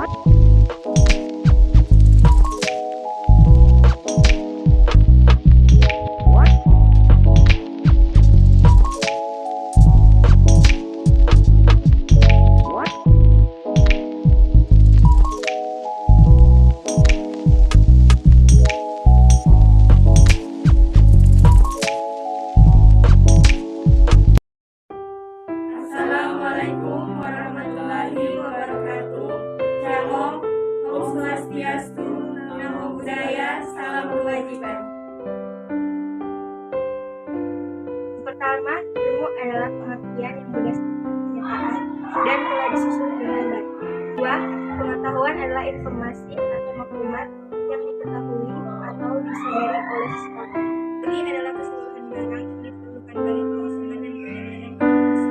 Assalamualaikum warahmatullahi wabarakatuh. Shalom, Om Swastiastu, Namo Buddhaya, Salam Kewajiban. Pertama, ilmu adalah pengertian yang berdasarkan kenyataan dan telah disusun dengan baik. Dua, pengetahuan adalah informasi atau maklumat yang diketahui atau disadari oleh seseorang. Beli adalah keseluruhan barang yang diperlukan bagi kelangsungan dan penyelenggaraan informasi.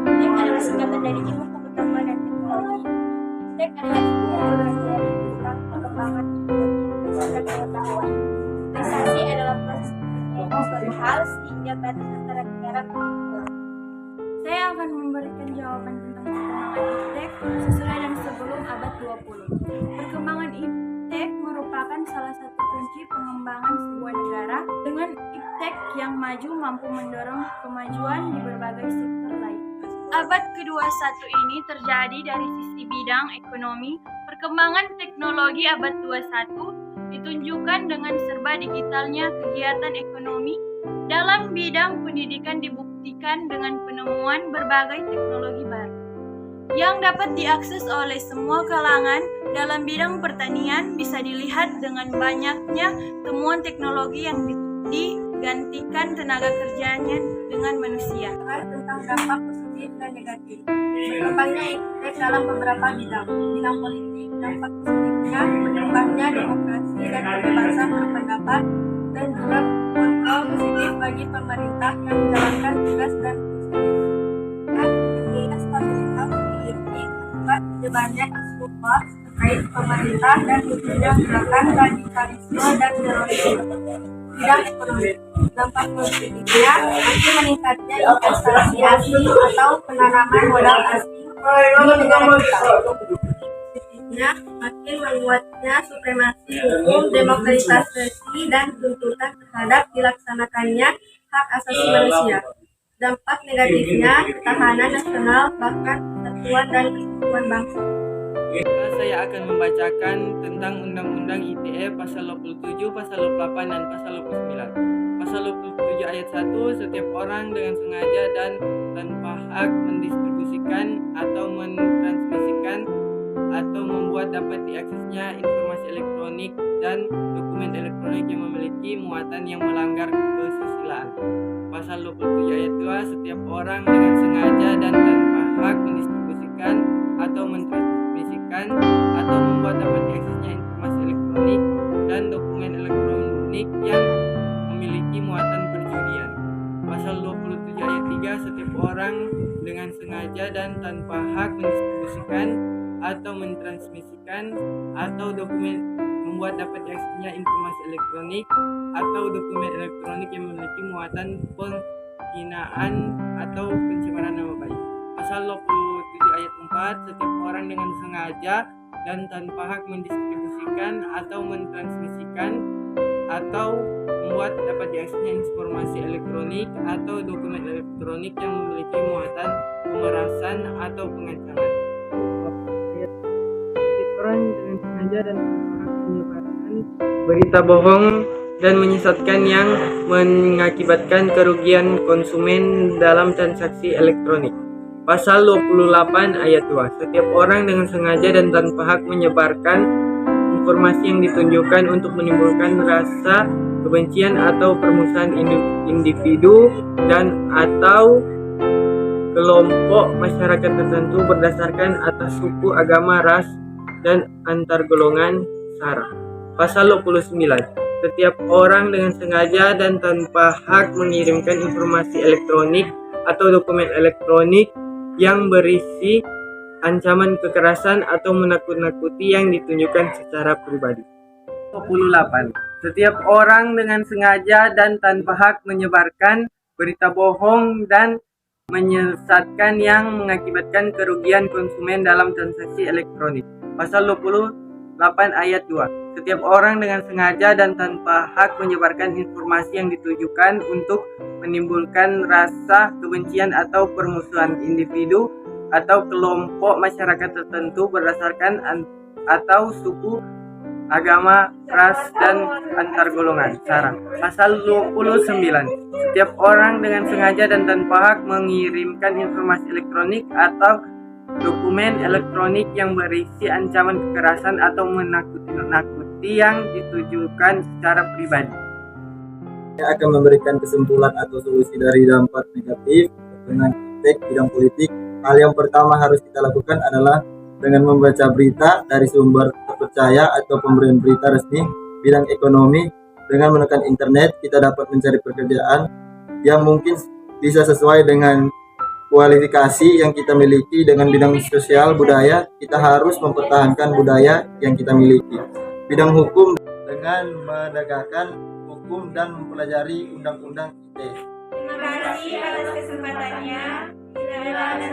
Tek adalah singkatan dari ilmu pengetahuan dan teknologi. Tek adalah ilmu tentang perkembangan teknologi dan pengetahuan. Prestasi adalah proses suatu hal sehingga batas antara negara berubah. Saya akan memberikan jawaban tentang perkembangan iptek sesuai dan sebelum abad 20. Perkembangan iptek merupakan salah satu kunci pengembangan sebuah negara. Dengan iptek yang maju mampu mendorong kemajuan di berbagai sektor lain. Abad ke-21 ini terjadi dari sisi bidang ekonomi. Perkembangan teknologi abad 21 ditunjukkan dengan serba digitalnya kegiatan ekonomi. Dalam bidang pendidikan dibuktikan dengan penemuan berbagai teknologi baru yang dapat diakses oleh semua kalangan. Dalam bidang pertanian bisa dilihat dengan banyaknya temuan teknologi yang digantikan tenaga kerjanya dengan manusia. Tentang dampak positif dan negatif. Berkembangnya iptek dalam beberapa bidang. Bidang politik, dampak positifnya berkembangnya demokrasi dan kebebasan berpendapat, dan juga kontrol positif bagi pemerintah yang menjalankan tugas dan fungsinya. Aktivitas pemerintah memiliki akibat menyebarnya isu hoax terkait pemerintah dan munculnya gerakan radikalisme dan terorisme. Bidang ekonomi, dampak positifnya makin meningkatnya investasi asing atau penanaman modal asing di negara kita. Positifnya makin menguatnya supremasi hukum, demokratisasi dan tuntutan terhadap dilaksanakannya hak asasi manusia. Dampak negatifnya ketahanan nasional, bahkan persatuan dan kesatuan bangsa. Saya akan membacakan tentang Undang-Undang ITE pasal 27, pasal 28, dan pasal 29. Pasal 27 ayat 1, setiap orang dengan sengaja dan tanpa hak mendistribusikan atau mentransmisikan atau membuat dapat diaksesnya informasi elektronik dan dokumen elektronik yang memiliki muatan yang melanggar kesusilaan. Pasal 27 ayat 2, setiap orang dengan sengaja dan tanpa hak mendistribusikan atau mentransmisikan atau membuat dapat diaksesnya informasi elektronik dan dokumen elektronik yang memiliki muatan perjudian. Pasal 27 ayat 3, setiap orang dengan sengaja dan tanpa hak mendistribusikan atau mentransmisikan atau dokumen membuat dapat diaksesnya informasi elektronik atau dokumen elektronik yang memiliki muatan penghinaan atau pencemaran nama baik. Pasal 27 ayat 4, setiap orang dengan sengaja dan tanpa hak mendistribusikan atau mentransmisikan atau membuat dapat diaksesnya informasi elektronik atau dokumen elektronik yang memiliki muatan pemerasan atau pengancaman. Setiap orang dengan sengaja dan tanpa hak menyebarkan berita bohong dan menyesatkan yang mengakibatkan kerugian konsumen dalam transaksi elektronik. Pasal 28 ayat 2, setiap orang dengan sengaja dan tanpa hak menyebarkan informasi yang ditunjukkan untuk menimbulkan rasa kebencian atau permusuhan individu dan atau kelompok masyarakat tertentu berdasarkan atas suku, agama, ras, dan antar golongan sara. Pasal 29, setiap orang dengan sengaja dan tanpa hak mengirimkan informasi elektronik atau dokumen elektronik yang berisi ancaman kekerasan atau menakut-nakuti yang ditunjukkan secara pribadi. 28. Setiap orang dengan sengaja dan tanpa hak menyebarkan berita bohong dan menyesatkan yang mengakibatkan kerugian konsumen dalam transaksi elektronik. Pasal 28 ayat 2. Setiap orang dengan sengaja dan tanpa hak menyebarkan informasi yang ditujukan untuk menimbulkan rasa kebencian atau permusuhan individu atau kelompok masyarakat tertentu berdasarkan atau suku, agama, ras, dan antar golongan. Syarat. Pasal 29. Setiap orang dengan sengaja dan tanpa hak mengirimkan informasi elektronik atau dokumen elektronik yang berisi ancaman kekerasan atau menakuti yang ditujukan secara pribadi. Saya akan memberikan kesimpulan atau solusi dari dampak negatif dengan iptek bidang politik. Hal yang pertama harus kita lakukan adalah dengan membaca berita dari sumber terpercaya atau pemberian berita resmi. Bidang ekonomi, dengan menekan internet kita dapat mencari pekerjaan yang mungkin bisa sesuai dengan kualifikasi yang kita miliki. Dengan bidang sosial budaya, kita harus mempertahankan budaya yang kita miliki. Bidang hukum, dengan menegakkan hukum dan mempelajari undang-undang ITE. Terima kasih atas kesempatannya. Tidak ada